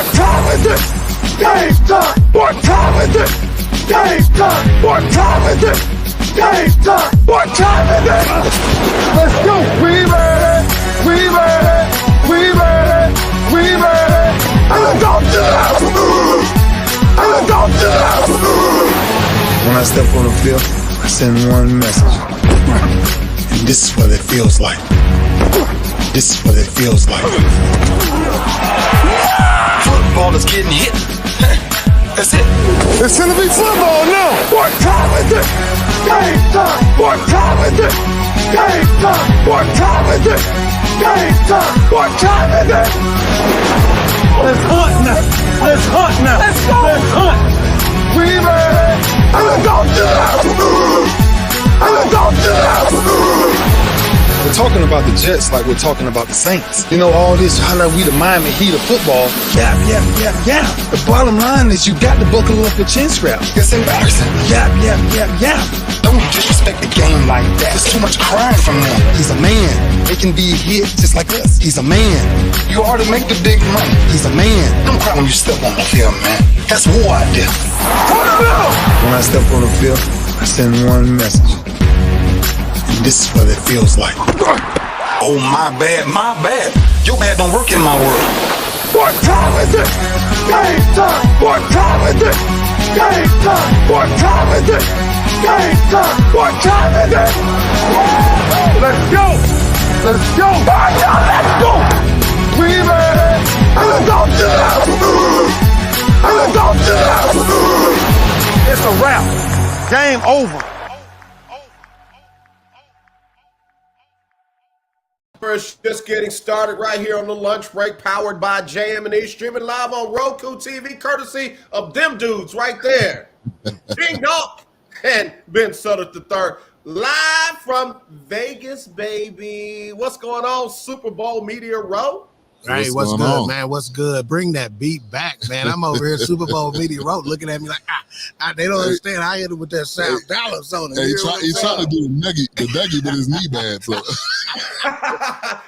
What time is it? Game time. What time is it? Game time. What time is it? Game time. What time is it? Let's go. We ready. We ready. We ready. We ready. And let's go to the house. And let's go to the house. When I step on the field, I send one message. And this is what it feels like. This is what it feels like. Football is getting hit. That's it. It's gonna be football now. What time is it? Game time. What time is it? Game time. What time is it? Game time. What time is it? Let's hunt now. Let's hunt now. Let's go. Let's hunt. We ready. And let's go to the house. And let's go to the house. We're talking about the Jets like we're talking about the Saints. You know, all this, how like we the Miami Heat of football. Yeah. The bottom line is you got to buckle up your chin strap. It's embarrassing. Yeah. Don't disrespect the game like that. There's too much crying from them. He's a man. They can be hit just like us. He's a man. You already make the big money. He's a man. Don't cry when you step on the field, man. That's war out there. When I step on the field, I send one message. And this is what it feels like. Oh, my bad. Your bad don't work in my world. What time is it? Game time. What time is it? Game time. What time is it? Game time. What time is it? Let's go. Let's go. Let's go. We ready. And let's go to the house. And let's go to the house. It's a wrap. Game over. Just getting started right here on the lunch break, powered by JM&E, streaming live on Roku TV, courtesy of them dudes right there. King Dog and Ben Sutter III, live from Vegas, baby. What's going on, Super Bowl Media Row? Hey, what's good, on? Man? What's good? Bring that beat back, man. I'm over here Super Bowl Media Row looking at me like, they don't understand. I hit it with that South Dallas on it. Hey, he's trying to do the Dougie, but his knee bad. So.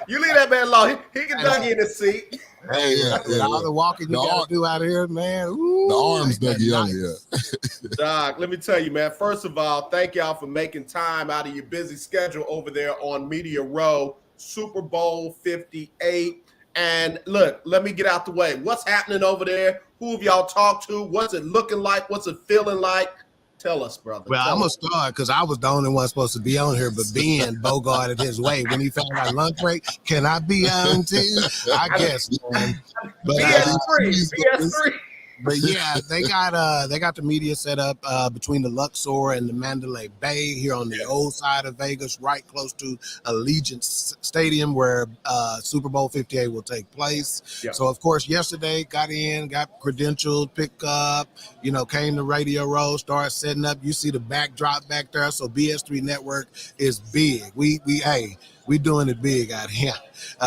You leave that man alone. He can Dougie in his seat. Hey, yeah. All the walking you got to do out here, man. Ooh, the arms Dougie on here. Doc, let me tell you, man. First of all, thank y'all for making time out of your busy schedule over there on Media Row, Super Bowl 58. And look, let me get out the way. What's happening over there? Who have y'all talked to? What's it looking like? What's it feeling like? Tell us, brother. Well, I'm going to start because I was the only one supposed to be on here, but Ben bogarted his way when he found out lunch break. Can I be on too? I guess, man. But, BS3. But yeah, they got the media set up between the Luxor and the Mandalay Bay here on the old side of Vegas, right close to Allegiant Stadium where Super Bowl 58 will take place. Yeah. So of course, yesterday got credentialed, picked up, came to Radio Row, started setting up. You see the backdrop back there. So BS3 Network is big. We doing it big out here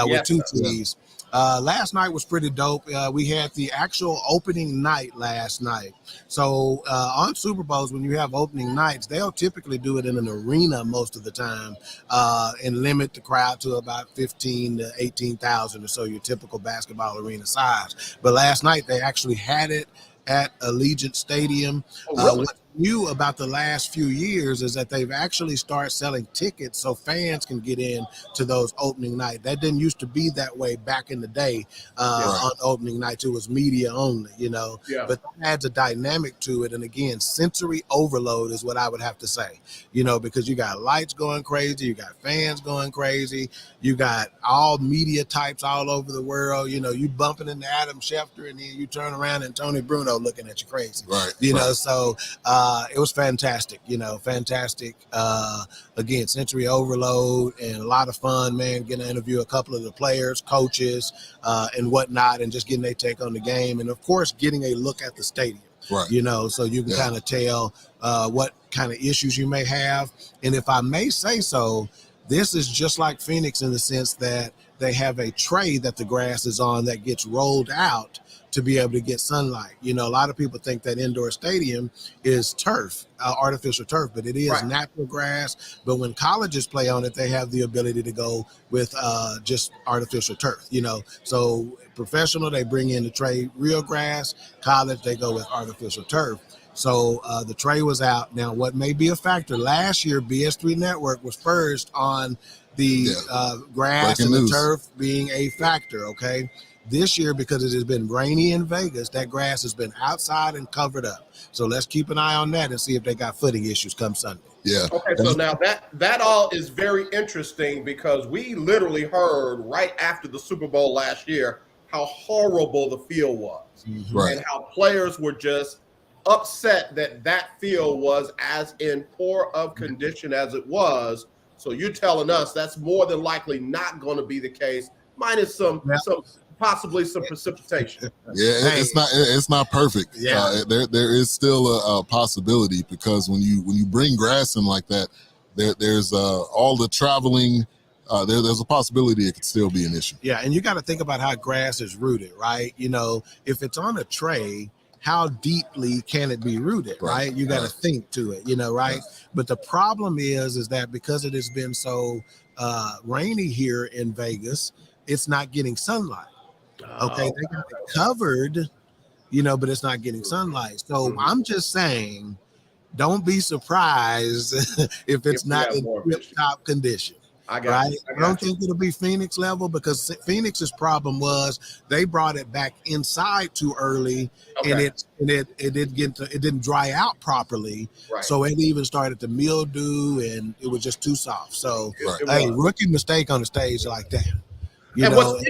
with two T's. Last night was pretty dope. We had the actual opening night last night. So on Super Bowls, when you have opening nights, they'll typically do it in an arena most of the time and limit the crowd to about 15 to 18,000 or so, your typical basketball arena size. But last night they actually had it at Allegiant Stadium. Really? What's new about the last few years is that they've actually started selling tickets so fans can get in to those opening night. That didn't used to be that way back in the day. On opening nights, it was media only, but that adds a dynamic to it. And again, sensory overload is what I would have to say, because you got lights going crazy, you got fans going crazy, you got all media types all over the world. You bumping into Adam Schefter and then you turn around and Tony Bruno looking at you crazy, so it was fantastic, fantastic. Again, sensory overload and a lot of fun, man, getting to interview a couple of the players, coaches, and whatnot, and just getting their take on the game. And of course, getting a look at the stadium, so you can kind of tell what kind of issues you may have. And if I may say so, this is just like Phoenix in the sense that they have a tray that the grass is on that gets rolled out to be able to get sunlight. You know, a lot of people think that indoor stadium is turf, artificial turf, but it is natural grass. But when colleges play on it, they have the ability to go with just artificial turf, you know. So professional, they bring in the tray real grass. College, they go with artificial turf. So the tray was out. Now, what may be a factor, last year, BS3 Network was first on the grass Breaking and the news. turf being a factor, okay? This year, because it has been rainy in Vegas, that grass has been outside and covered up. So let's keep an eye on that and see if they got footing issues come Sunday. Yeah. Okay, so now that all is very interesting because we literally heard right after the Super Bowl last year how horrible the field was and how players were just upset that that field was as in poor of condition as it was. So you're telling us that's more than likely not going to be the case, minus some possibly some precipitation. Yeah, it's not perfect. Yeah. There is still a possibility because when you bring grass in like that, there's all the traveling. There's a possibility it could still be an issue. Yeah, and you got to think about how grass is rooted, right? You know, if it's on a tray, how deeply can it be rooted, right? You got to think to it, you know, right? But the problem is that because it has been so rainy here in Vegas, it's not getting sunlight. Okay, they got it covered, you know, but it's not getting sunlight. So I'm just saying, don't be surprised if it's not in tip-top condition. I don't think it'll be Phoenix level because Phoenix's problem was they brought it back inside too early, and it didn't dry out properly. So it even started to mildew, and it was just too soft. So hey, rookie mistake on the stage like that. And what's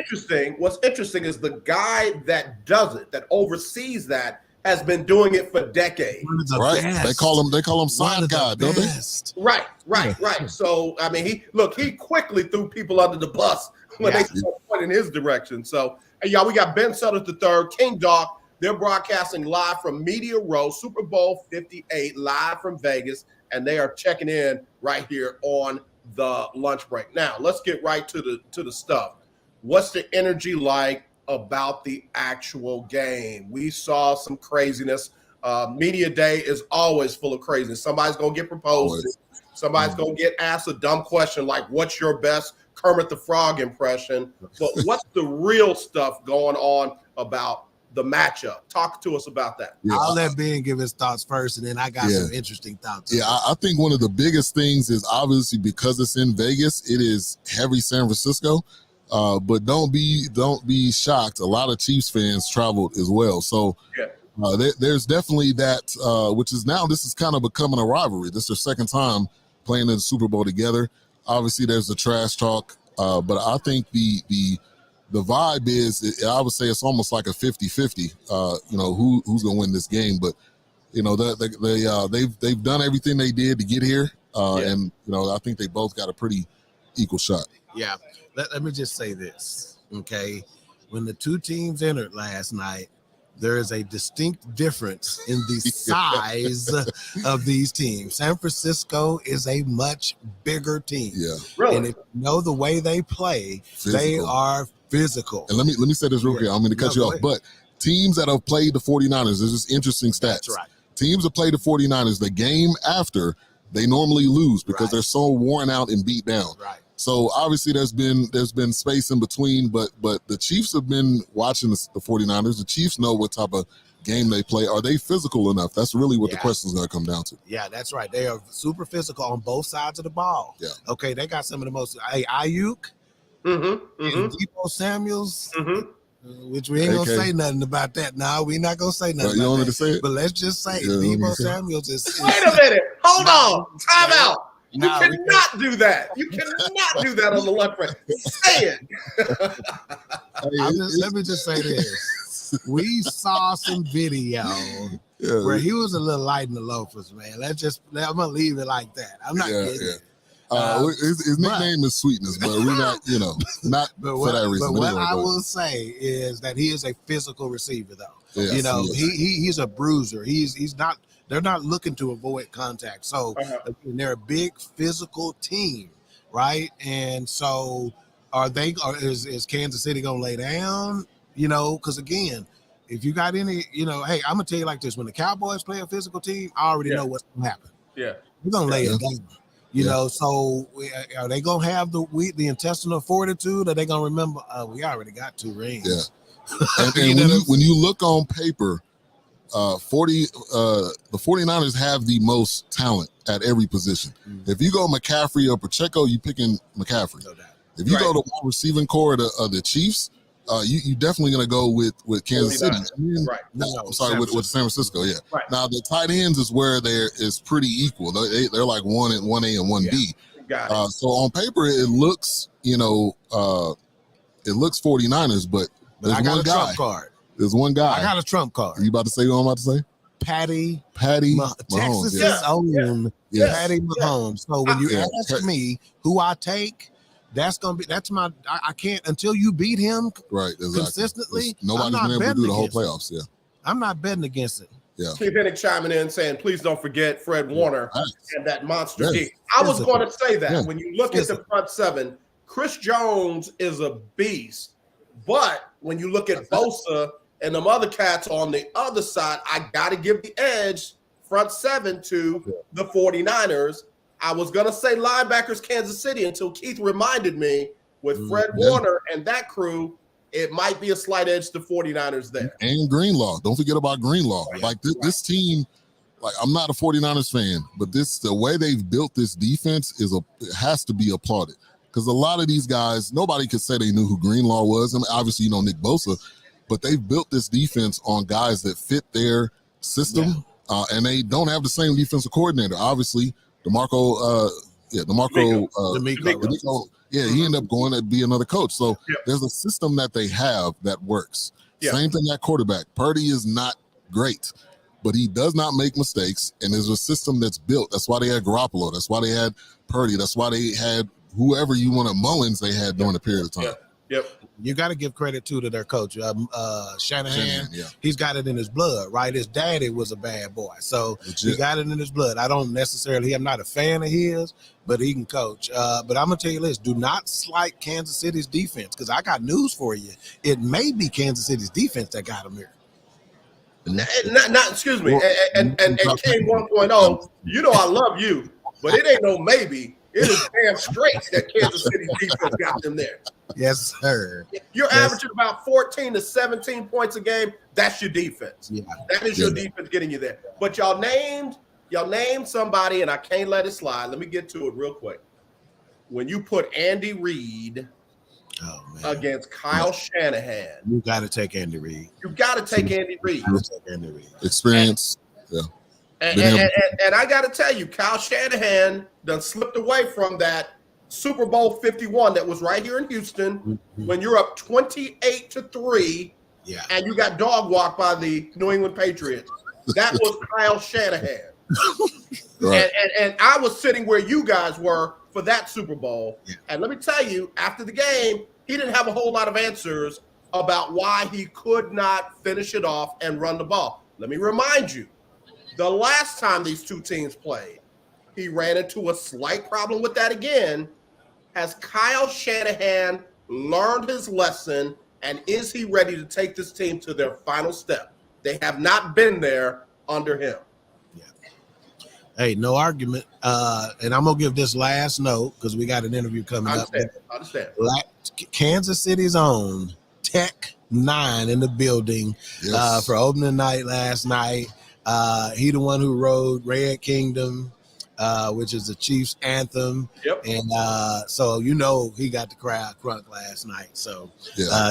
interesting is the guy that does it, that oversees that, has been doing it for decades. Right. They call him sign God, don't they? Right. So I mean, he quickly threw people under the bus when they started pointing his direction. So hey, y'all, we got Ben Sutters III, King Doc. They're broadcasting live from Media Row, Super Bowl 58, live from Vegas, and they are checking in right here on the lunch break. Now, let's get right to the stuff. What's the energy like about the actual game? We saw some craziness. Media day is always full of craziness. Somebody's going to get proposed to. Somebody's going to get asked a dumb question like, what's your best Kermit the Frog impression? But what's the real stuff going on about the matchup? Talk to us about that. I'll let Ben give his thoughts first, and then I got some interesting thoughts. Yeah, I think one of the biggest things is obviously because it's in Vegas, it is heavy San Francisco. But don't be shocked. A lot of Chiefs fans traveled as well. So there's definitely that, which is now this is kind of becoming a rivalry. This is their second time playing in the Super Bowl together. Obviously, there's the trash talk, but I think the vibe is, I would say it's almost like a 50-50. You know, who's going to win this game? But you know, they've done everything they did to get here, and you know, I think they both got a pretty equal shot. Yeah. Let me just say this, okay? When the two teams entered last night, there is a distinct difference in the size of these teams. San Francisco is a much bigger team. Yeah. Really? And if you know the way they play, they are physical. And let me say this real quick. I'm going to cut you off. But teams that have played the 49ers, there's this interesting stats. That's right. Teams that play the 49ers, the game after, they normally lose because they're so worn out and beat down. Right. So obviously there's been space in between, but the Chiefs have been watching the 49ers. The Chiefs know what type of game they play. Are they physical enough? That's really what the question is going to come down to. Yeah, that's right. They are super physical on both sides of the ball. Yeah. Okay, they got some of the most. Hey, Ayuk, and Deebo Samuels, which we ain't gonna say nothing about that. No, we're not gonna say nothing. You about want me that. to say it? But let's just say Deebo Samuels is. Wait a minute. Hold on. Time out. You cannot do that. You cannot do that on the left break. Say it. Let me just say this. We saw some video where he was a little light in the loafers, man. I'm gonna leave it like that. I'm not kidding. His nickname is Sweetness, but we're not, not for that reason. But what I will say is that he is a physical receiver, though. Yes, he's a bruiser. He's not. They're not looking to avoid contact. So they're a big physical team, right? And so Is Kansas City gonna lay down? Because again, if you got any, hey, I'm gonna tell you like this: when the Cowboys play a physical team, I already know what's gonna happen. Yeah, we're gonna lay it down. So are they gonna have the intestinal fortitude? Are they gonna remember? We already got 2 rings. Yeah. And when you look on paper, the 49ers have the most talent at every position. If you go McCaffrey or Pacheco, you picking McCaffrey. No doubt. If you go to one receiving core of the Chiefs, you definitely gonna go with Kansas City. Right. I'm sorry, with San Francisco. Yeah. Right. Now the tight ends is where it's pretty equal. They're like 1A and 1B. Got it. So on paper it looks 49ers, but there's I got one a guy. trump card. There's one guy. I got a trump card. Are you about to say what I'm about to say? Patty Mahomes. Texas's own Patty Mahomes. So when you ask me who I take, that's my. I can't until you beat him consistently. Nobody's been able to do the whole playoffs. Yeah, I'm not betting against it. Yeah. Steve Hennig chiming in saying, please don't forget Fred Warner and that monster D. I was Physical. going to say that when you look at the front 7, Chris Jones is a beast, but when you look at Bosa and them other cats on the other side, I got to give the edge front 7 to the 49ers. I was going to say linebackers Kansas City until Keith reminded me with Fred Warner and that crew, it might be a slight edge to 49ers there. And Greenlaw. Don't forget about Greenlaw. This team, I'm not a 49ers fan, but the way they've built this defense it has to be applauded. Because a lot of these guys, nobody could say they knew who Greenlaw was. I mean, obviously, Nick Bosa, but they've built this defense on guys that fit their system, and they don't have the same defensive coordinator. Obviously, DeMarco, he ended up going to be another coach. So there's a system that they have that works. Same thing at quarterback. Purdy is not great, but he does not make mistakes, and there's a system that's built. That's why they had Garoppolo. That's why they had Purdy. That's why they had whoever you want at Mullins they had during a period of time. You got to give credit to their coach, Shanahan. He's got it in his blood, right? His daddy was a bad boy, so he got it in his blood. I'm not a fan of his, but he can coach. But I'm gonna tell you this: do not slight Kansas City's defense, because I got news for you. It may be Kansas City's defense that got him here. Excuse me, and King 1.0. I love you, but it ain't no maybe. It is damn straight that Kansas City defense got them there. Yes, sir. You're averaging about 14 to 17 points a game. That's your defense. Yeah. That is your defense getting you there. But y'all named somebody, and I can't let it slide. Let me get to it real quick. When you put Andy Reid against Kyle Shanahan, you got to take Andy Reid. You got to take Andy Reid. Experience. And I got to tell you, Kyle Shanahan done slipped away from that Super Bowl 51 that was right here in Houston when you're up 28-3 and you got dog walked by the New England Patriots. That was Kyle Shanahan. And I was sitting where you guys were for that Super Bowl. And let me tell you, after the game, he didn't have a whole lot of answers about why he could not finish it off and run the ball. Let me remind you, the last time these two teams played, he ran into a slight problem with that again. Has Kyle Shanahan learned his lesson, and is he ready to take this team to their final step? They have not been there under him. Hey, no argument. And I'm going to give this last note because we got an interview coming up. I understand. Kansas City's own Tech 9 in the building for opening night last night. He the one who wrote Red Kingdom, which is the Chiefs anthem. And so he got the crowd crunk last night. So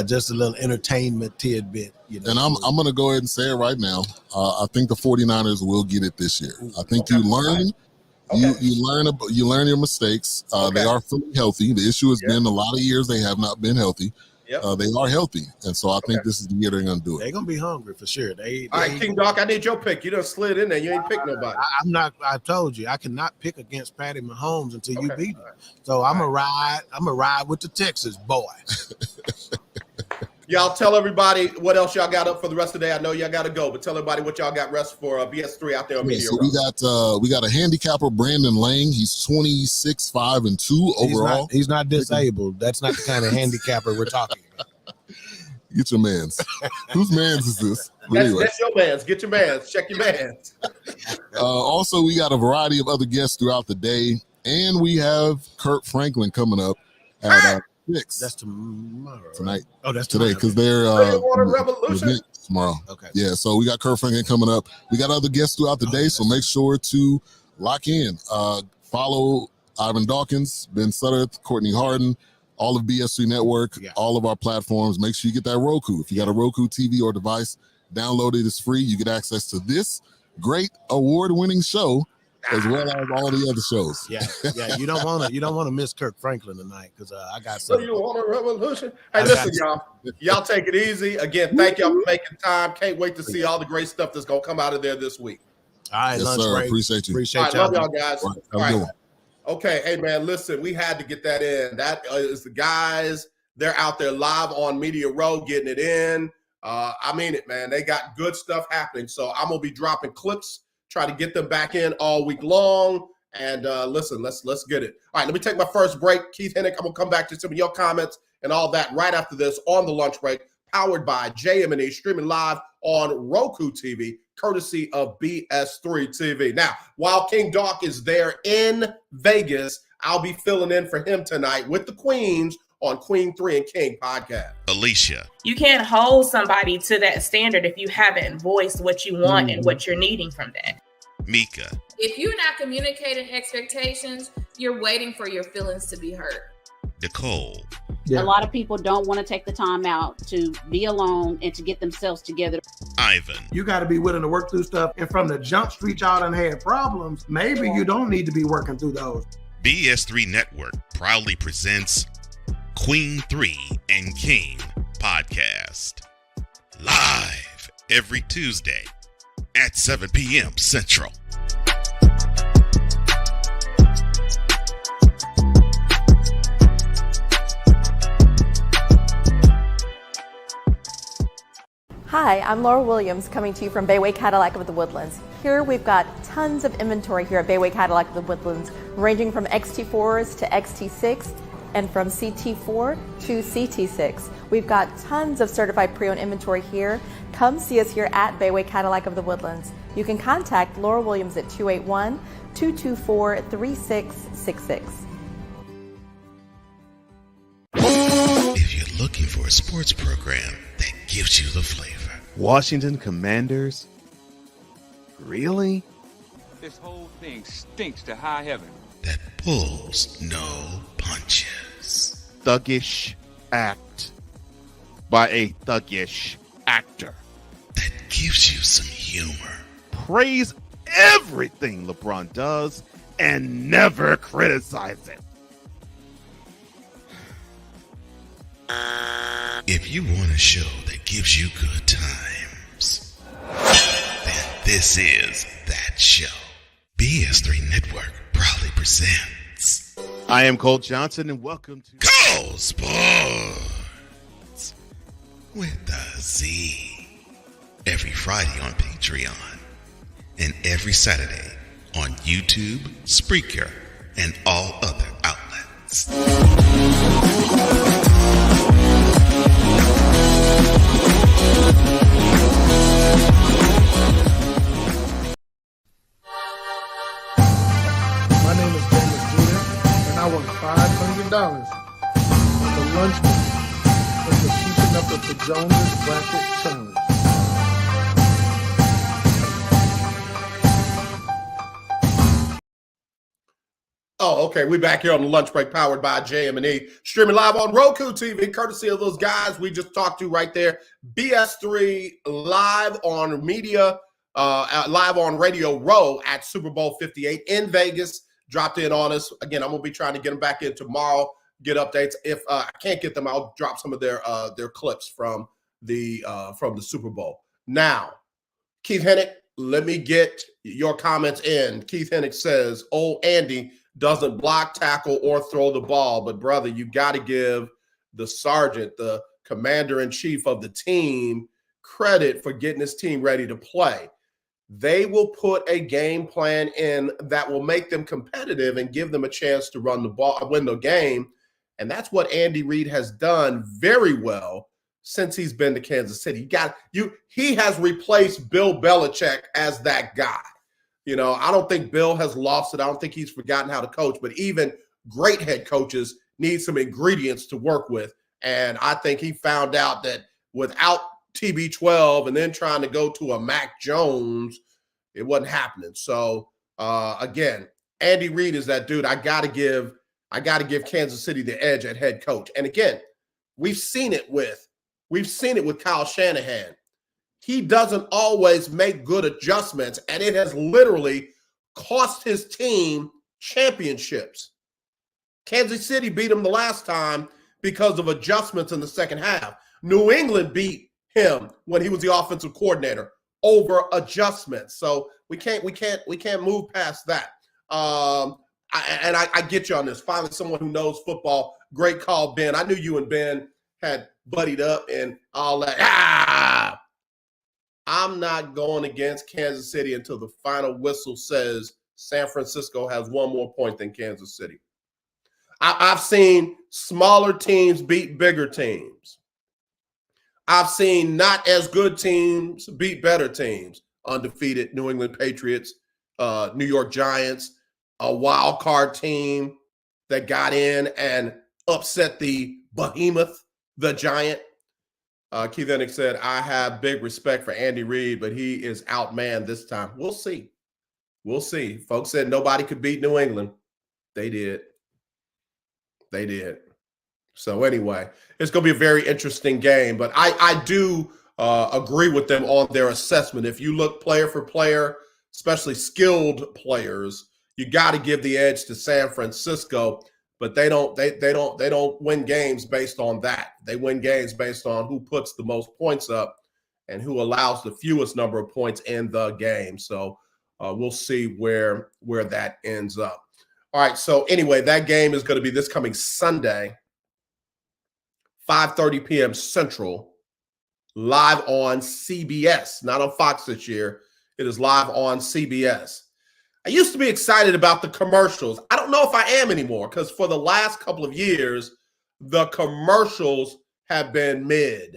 just a little entertainment tidbit. And I'm going to go ahead and say it right now. I think the 49ers will get it this year. I think you learn. You learn your mistakes. They are fully healthy. The issue has been a lot of years they have not been healthy. They are healthy, and so I think this is the year they're going to do it. They're going to be hungry for sure. All right, King Doc, I need your pick. You done slid in there. You ain't picked nobody. I'm not. I told you I cannot pick against Patty Mahomes until you beat him. So I'm a ride. I'm a ride with the Texas boy. Y'all tell everybody what else y'all got up for the rest of the day. I know y'all got to go, but tell everybody what y'all got rest for BS3 out there on Media So Row. we got a handicapper, Brandon Lang. He's 26-5-2 overall. He's not disabled. That's not the kind of handicapper we're talking about. Get your mans. Whose mans is this? That's your mans. Get your mans. Check your mans. Also, we got a variety of other guests throughout the day, and we have Kurt Franklin coming up at 6. That's tomorrow. Tonight. Oh, that's today because they're Water Revolution tomorrow. Okay. Yeah, so we got Kurt Franklin coming up. We got other guests throughout the day, so make sure to lock in. Follow Ivan Dawkins, Ben Sutterth, Courtney Harden, all of BS3 Network, all of our platforms. Make sure you get that Roku. If you got a Roku TV or device, download it. It's free. You get access to this great award-winning show as well as all the other shows. Yeah. You don't want to miss Kirk Franklin tonight because I got something. So you want a revolution? Hey, listen, y'all take it easy. Again, thank y'all for making time. Can't wait to see all the great stuff that's gonna come out of there this week. All right, yes, sir. Appreciate you. All right, love y'all guys. All right. Okay, hey man, listen, we had to get that in. That is the guys. They're out there live on Media Row getting it in. I mean it, man. They got good stuff happening. So I'm gonna be dropping clips, try to get them back in all week long. And listen, let's get it. All right, let me take my first break. Keith Hennick, I'm gonna come back to some of your comments and all that right after this on the lunch break, powered by JM&E, streaming live on Roku TV, courtesy of BS3 TV. Now, while King Doc is there in Vegas, I'll be filling in for him tonight with the Queens on Queen 3 and King podcast. Alicia. You can't hold somebody to that standard if you haven't voiced what you want and what you're needing from that. Mika. If you're not communicating expectations, you're waiting for your feelings to be hurt. Nicole. A lot of people don't want to take the time out to be alone and to get themselves together. Ivan. You got to be willing to work through stuff. And from the jump street, y'all done had problems. Maybe you don't need to be working through those. BS3 Network proudly presents Queen 3 and King podcast. Live every Tuesday at 7 p.m. Central. Hi, I'm Laura Williams coming to you from Bayway Cadillac of the Woodlands. Here we've got tons of inventory here at Bayway Cadillac of the Woodlands, ranging from XT4s to XT6 and from CT4 to CT6. We've got tons of certified pre-owned inventory here. Come see us here at Bayway Cadillac of the Woodlands. You can contact Laura Williams at 281-224-3666. If you're looking for a sports program that gives you the flavor. Washington Commanders? Really? This whole thing stinks to high heaven. That pulls no punches. Thuggish act by a thuggish actor. That gives you some humor. Praise everything LeBron does and never criticize it. If you want a show that gives you good times, then this is that show. BS3 Network proudly presents. I am Cole Johnson and welcome to Cole Sports with a Z. Every Friday on Patreon and every Saturday on YouTube, Spreaker, and all other outlets. My name is Dennis Jr., and I won $500 at the lunch break for the Keeping Up with the Jonas Bracket Challenge. Oh, okay. We back here on the lunch break, powered by JM&E, streaming live on Roku TV, courtesy of those guys we just talked to right there. BS3 live on media, live on Radio Row at Super Bowl 58 in Vegas. Dropped in on us. Again, I'm gonna be trying to get them back in tomorrow. Get updates. If I can't get them, I'll drop some of their clips from the Super Bowl. Now, Keith Hennick, let me get your comments in. Keith Hennick says, "Old Andy doesn't block, tackle, or throw the ball. But, brother, you got to give the sergeant, the commander-in-chief of the team, credit for getting his team ready to play. They will put a game plan in that will make them competitive and give them a chance to run the ball, win the game. And that's what Andy Reid has done very well since he's been to Kansas City. He has replaced Bill Belichick as that guy. You know, I don't think Bill has lost it. I don't think he's forgotten how to coach, but even great head coaches need some ingredients to work with. And I think he found out that without TB12 and then trying to go to a Mac Jones, it wasn't happening. So again, Andy Reid is that dude. I gotta give Kansas City the edge at head coach. And again, we've seen it with Kyle Shanahan. He doesn't always make good adjustments, and it has literally cost his team championships. Kansas City beat him the last time because of adjustments in the second half. New England beat him when he was the offensive coordinator over adjustments. So we can't move past that. I get you on this. Finally, someone who knows football. Great call, Ben. I knew you and Ben had buddied up and all that. I'm not going against Kansas City until the final whistle says San Francisco has one more point than Kansas City. I've seen smaller teams beat bigger teams. I've seen not as good teams beat better teams. Undefeated New England Patriots, New York Giants, a wild card team that got in and upset the behemoth, the Giant. Keith Ennick said, I have big respect for Andy Reid, but he is outmanned this time. We'll see. We'll see. Folks said nobody could beat New England. They did. They did. So anyway, it's going to be a very interesting game. But I do agree with them on their assessment. If you look player for player, especially skilled players, you got to give the edge to San Francisco. But they don't win games based on that. They win games based on who puts the most points up and who allows the fewest number of points in the game. So we'll see where that ends up. All right. So anyway, that game is going to be this coming Sunday, 5:30 p.m. Central, live on CBS, not on Fox this year. It is live on CBS. I used to be excited about the commercials. I don't know if I am anymore because for the last couple of years, the commercials have been mid.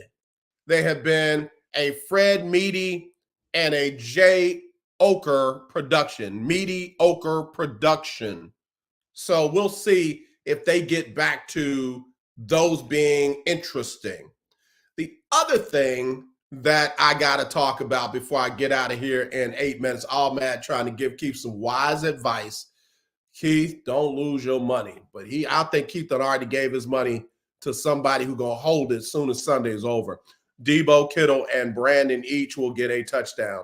They have been a Fred Meady and a Jay Oker production, mediocre production. So we'll see if they get back to those being interesting. The other thing that I got to talk about before I get out of here in 8 minutes, all mad trying to keep some wise advice. Keith, don't lose your money. But I think Keith already gave his money to somebody who's going to hold it as soon as Sunday is over. Debo, Kittle, and Brandon each will get a touchdown.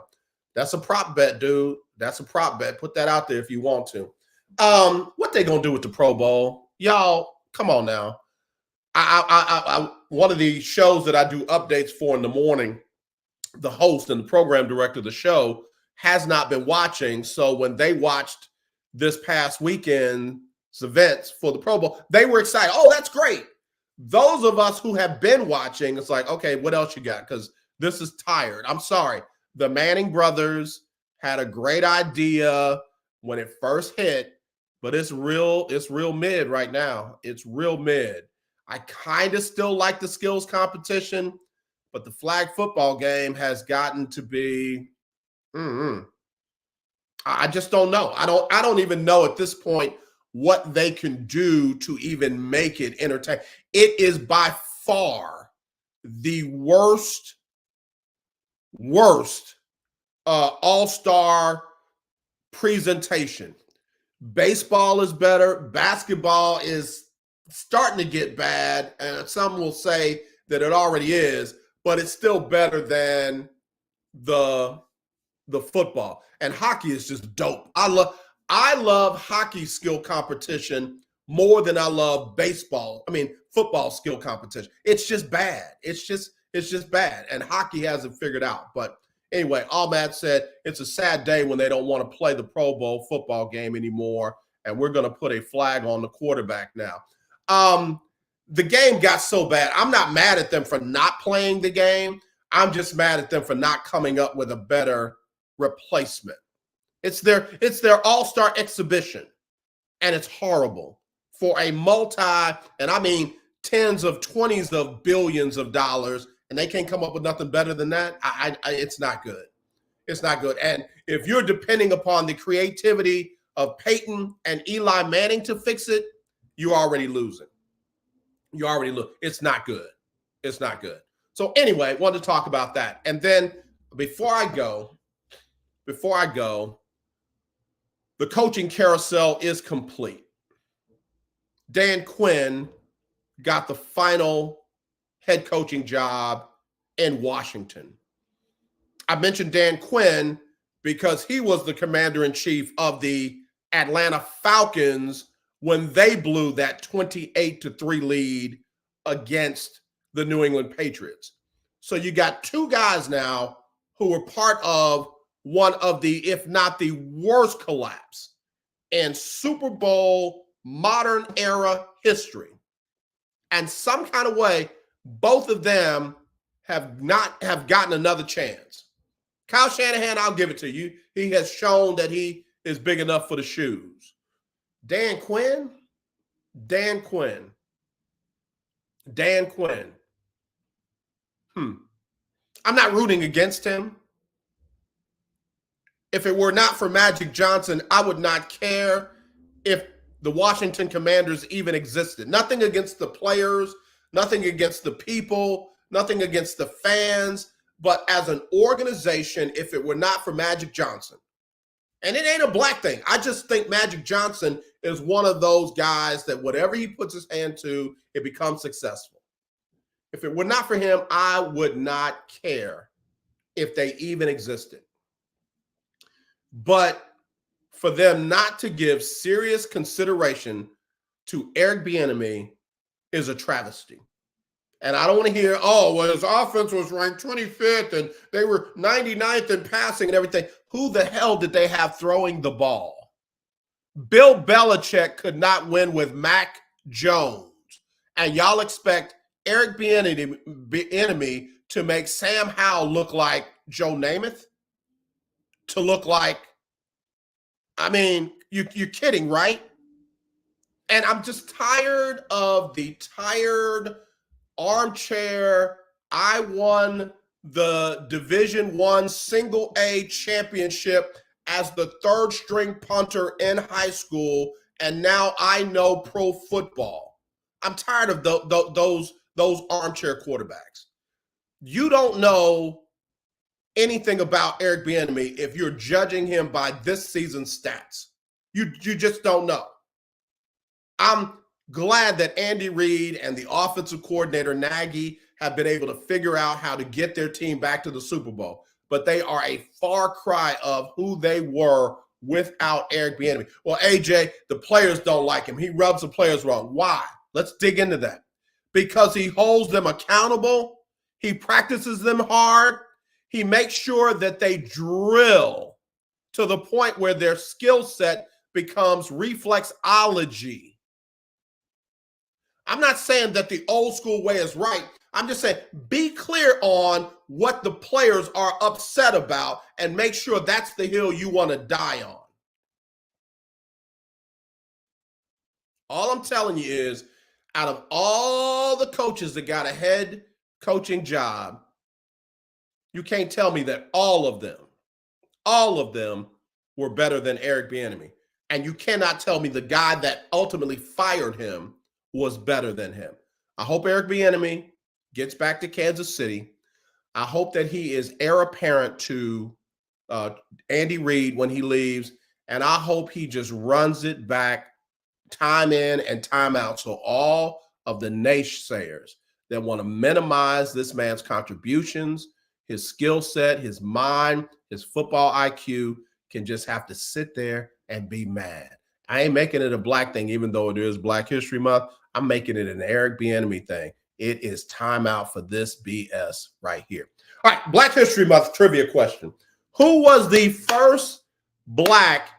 That's a prop bet, dude. That's a prop bet. Put that out there if you want to. What they going to do with the Pro Bowl? Y'all, come on now. I one of the shows that I do updates for in the morning, the host and the program director of the show has not been watching. So when they watched this past weekend's events for the Pro Bowl, they were excited. Oh, that's great. Those of us who have been watching, it's like, okay, what else you got? Because this is tired. I'm sorry. The Manning brothers had a great idea when it first hit, but it's real mid right now. It's real mid. I kind of still like the skills competition, but the flag football game has gotten to be, I just don't know. I don't even know at this point what they can do to even make it entertaining. It is by far the worst all-star presentation. Baseball is better. Basketball is starting to get bad, and some will say that it already is, but it's still better than the football. And hockey is just dope. I love hockey skill competition more than I love football skill competition. It's just bad. It's just bad, and hockey hasn't figured out. But anyway, all Matt said, it's a sad day when they don't want to play the Pro Bowl football game anymore, and we're going to put a flag on the quarterback now. the game got so bad. I'm not mad at them for not playing the game. I'm just mad at them for not coming up with a better replacement. It's their all-star exhibition, and it's horrible for a and I mean tens of 20s of billions of dollars, and they can't come up with nothing better than that. It's not good. It's not good. And if you're depending upon the creativity of Peyton and Eli Manning to fix it, you're already losing. You already lose. It's not good. It's not good. So anyway, wanted to talk about that. And then before I go, the coaching carousel is complete. Dan Quinn got the final head coaching job in Washington. I mentioned Dan Quinn because he was the commander-in-chief of the Atlanta Falcons when they blew that 28-3 lead against the New England Patriots. So you got two guys now who were part of one of the, if not the worst collapse in Super Bowl modern era history. And some kind of way, both of them have gotten another chance. Kyle Shanahan, I'll give it to you. He has shown that he is big enough for the shoes. Dan Quinn. I'm not rooting against him. If it were not for Magic Johnson, I would not care if the Washington Commanders even existed. Nothing against the players, nothing against the people, nothing against the fans. But as an organization, if it were not for Magic Johnson, and it ain't a black thing, I just think Magic Johnson is one of those guys that whatever he puts his hand to, it becomes successful. If it were not for him, I would not care if they even existed. But for them not to give serious consideration to Eric Bieniemy is a travesty. And I don't want to hear, oh, well, his offense was ranked 25th and they were 99th in passing and everything. Who the hell did they have throwing the ball? Bill Belichick could not win with Mac Jones. And y'all expect Eric Bieniemy to make Sam Howell look like Joe Namath? To look like, I mean, you're kidding, right? And I'm just tired of the tired armchair, I won the Division I single A championship as the third string punter in high school, and now I know pro football. I'm tired of those armchair quarterbacks. You don't know anything about Eric Bieniemy if you're judging him by this season's stats. You just don't know. I'm glad that Andy Reid and the offensive coordinator Nagy have been able to figure out how to get their team back to the Super Bowl, but they are a far cry of who they were without Eric Bieniemy. Well, AJ, the players don't like him. He rubs the players wrong. Why? Let's dig into that. Because he holds them accountable. He practices them hard. He makes sure that they drill to the point where their skill set becomes reflexology. I'm not saying that the old school way is right. I'm just saying be clear on what the players are upset about and make sure that's the hill you want to die on. All I'm telling you is out of all the coaches that got a head coaching job, you can't tell me that all of them were better than Eric Bieniemy. And you cannot tell me the guy that ultimately fired him was better than him. I hope Eric Bieniemy gets back to Kansas City. I hope that he is heir apparent to Andy Reid when he leaves, and I hope he just runs it back time in and time out so all of the naysayers that want to minimize this man's contributions, his skill set, his mind, his football IQ can just have to sit there and be mad. I ain't making it a black thing, even though it is Black History Month. I'm making it an Eric Bieniemy thing. It is time out for this BS right here. All right, Black History Month trivia question. Who was the first black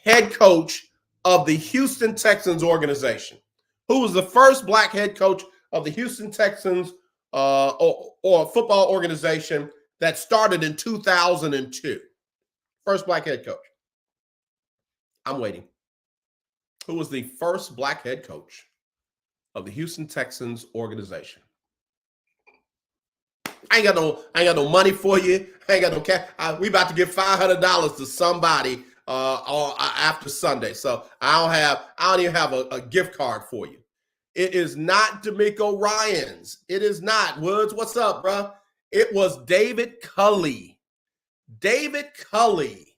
head coach of the Houston Texans organization? Who was the first black head coach of the Houston Texans or football organization that started in 2002. First black head coach. I'm waiting. Who was the first black head coach of the Houston Texans organization? I ain't got no money for you. I ain't got no cash. We about to give $500 to somebody after Sunday. So I don't even have a gift card for you. It is not DeMeco Ryans. It is not. Woods, what's up, bro? It was David Culley. David Culley.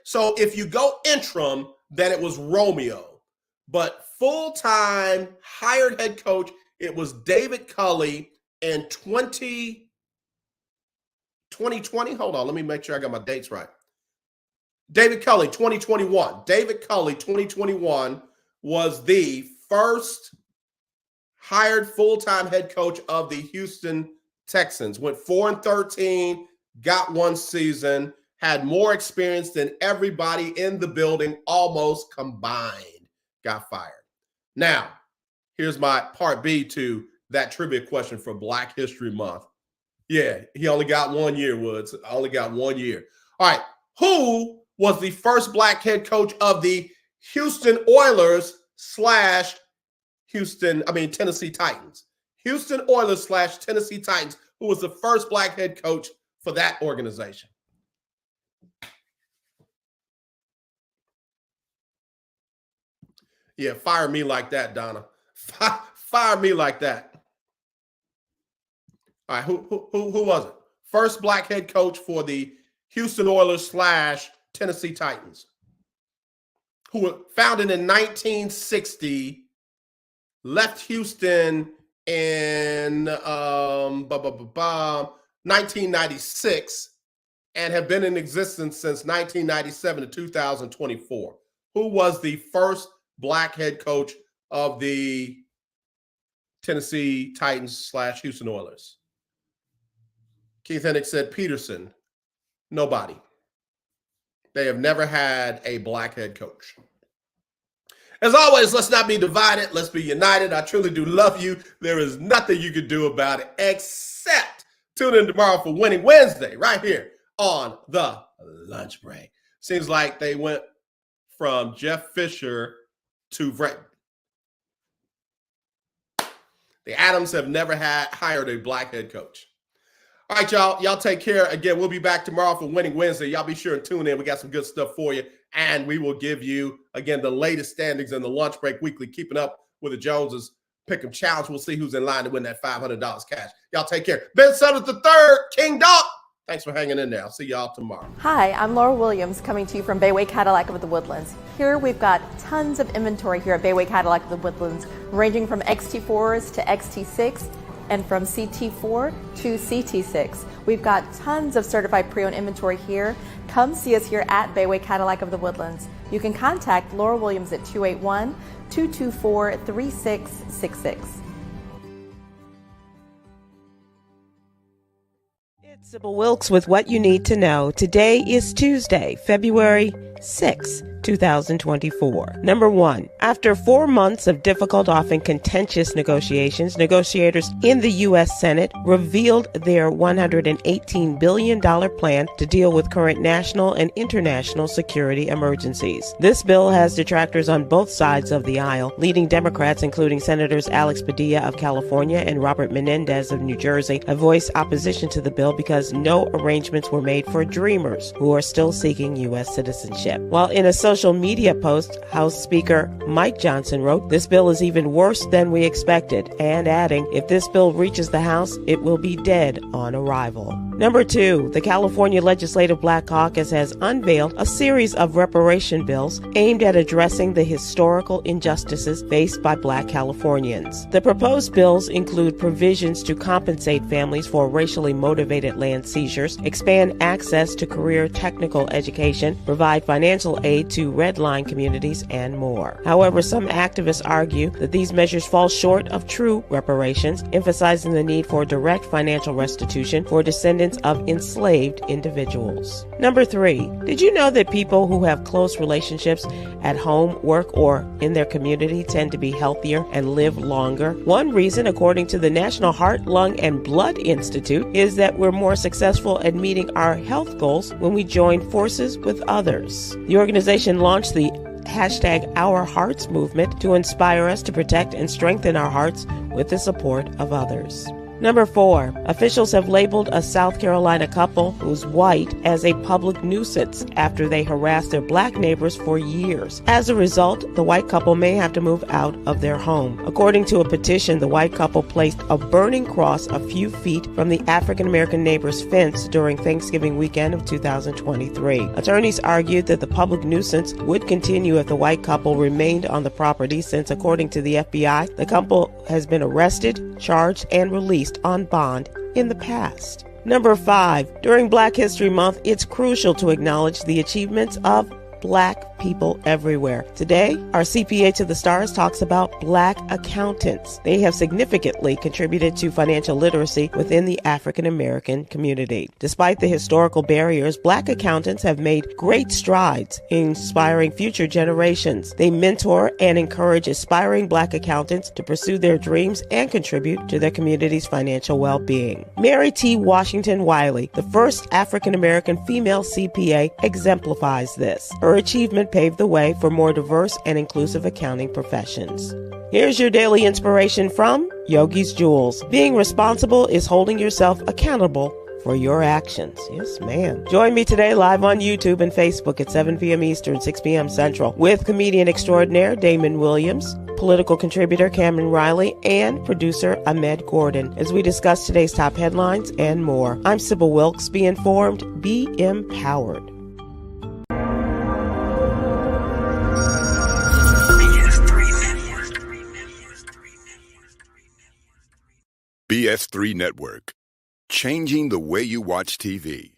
So if you go interim, then it was Romeo. But full-time hired head coach, it was David Culley in 2020. Hold on, let me make sure I got my dates right. David Culley, 2021. David Culley, 2021, was the first hired full-time head coach of the Houston Texans. Went 4-13, got one season, had more experience than everybody in the building almost combined. Got fired. Now, here's my part B to that trivia question for Black History Month. Yeah, he only got 1 year, Woods. Only got 1 year. All right. Who was the first black head coach of the Houston Oilers / Tennessee Titans? Houston Oilers / Tennessee Titans. Who was the first black head coach for that organization? Yeah, fire me like that, Donna. Fire me like that. All right, who was it? First black head coach for the Houston Oilers / Tennessee Titans, who were founded in 1960, left Houston in 1996, and have been in existence since 1997 to 2024. Who was the first black head coach of the Tennessee Titans / Houston Oilers? Keith Hennick said Peterson. Nobody. They have never had a black head coach. As always, let's not be divided. Let's be united. I truly do love you. There is nothing you can do about it except tune in tomorrow for Winning Wednesday right here on the lunch break. Seems like they went from Jeff Fisher to Brett. The Adams have never hired a black head coach. All right, y'all. Y'all take care. Again, we'll be back tomorrow for Winning Wednesday. Y'all be sure and tune in. We got some good stuff for you. And we will give you, again, the latest standings in the Lunch Break Weekly, keeping up with the Joneses Pick'em Challenge. We'll see who's in line to win that $500 cash. Y'all take care. Ben Sutters III, King Dog. Thanks for hanging in there. I'll see y'all tomorrow. Hi, I'm Laura Williams coming to you from Bayway Cadillac of the Woodlands. Here we've got tons of inventory here at Bayway Cadillac of the Woodlands, ranging from XT4s to XT6 and from CT4 to CT6. We've got tons of certified pre-owned inventory here. Come see us here at Bayway Cadillac of the Woodlands. You can contact Laura Williams at 281-224-3666. It's Sybil Wilkes with what you need to know. Today is Tuesday, February 6, 2024. Number 1. After 4 months of difficult, often contentious negotiations, negotiators in the U.S. Senate revealed their $118 billion plan to deal with current national and international security emergencies. This bill has detractors on both sides of the aisle. Leading Democrats, including Senators Alex Padilla of California and Robert Menendez of New Jersey, have voiced opposition to the bill because no arrangements were made for dreamers who are still seeking U.S. citizenship. While in a social media post, House Speaker Mike Johnson wrote, "This bill is even worse than we expected," and adding, "If this bill reaches the House, it will be dead on arrival." Number 2, the California Legislative Black Caucus has unveiled a series of reparation bills aimed at addressing the historical injustices faced by Black Californians. The proposed bills include provisions to compensate families for racially motivated land seizures, expand access to career technical education, provide financial aid to redline communities, and more. However, some activists argue that these measures fall short of true reparations, emphasizing the need for direct financial restitution for descendants descendants of enslaved individuals. Number 3, did you know that people who have close relationships at home, work, or in their community tend to be healthier and live longer? One reason, according to the National Heart, Lung, and Blood Institute, is that we're more successful at meeting our health goals when we join forces with others. The organization launched the #OurHearts movement to inspire us to protect and strengthen our hearts with the support of others. Number 4, officials have labeled a South Carolina couple who's white as a public nuisance after they harassed their black neighbors for years. As a result, the white couple may have to move out of their home. According to a petition, the white couple placed a burning cross a few feet from the African American neighbor's fence during Thanksgiving weekend of 2023. Attorneys argued that the public nuisance would continue if the white couple remained on the property since, according to the FBI, the couple has been arrested, charged, and released on bond in the past. Number 5, during Black History Month, it's crucial to acknowledge the achievements of Black people everywhere. Today, our CPA to the Stars talks about Black accountants. They have significantly contributed to financial literacy within the African American community. Despite the historical barriers, Black accountants have made great strides in inspiring future generations. They mentor and encourage aspiring Black accountants to pursue their dreams and contribute to their community's financial well-being. Mary T. Washington Wiley, the first African American female CPA, exemplifies this. Her achievement paved the way for more diverse and inclusive accounting professions. Here's your daily inspiration from Yogi's Jewels. Being responsible is holding yourself accountable for your actions. Yes, ma'am. Join me today live on YouTube and Facebook at 7 p.m. Eastern, 6 p.m. Central with comedian extraordinaire Damon Williams, political contributor Cameron Riley, and producer Ahmed Gordon as we discuss today's top headlines and more. I'm Sybil Wilkes. Be informed, be empowered. BS3 Network, changing the way you watch TV.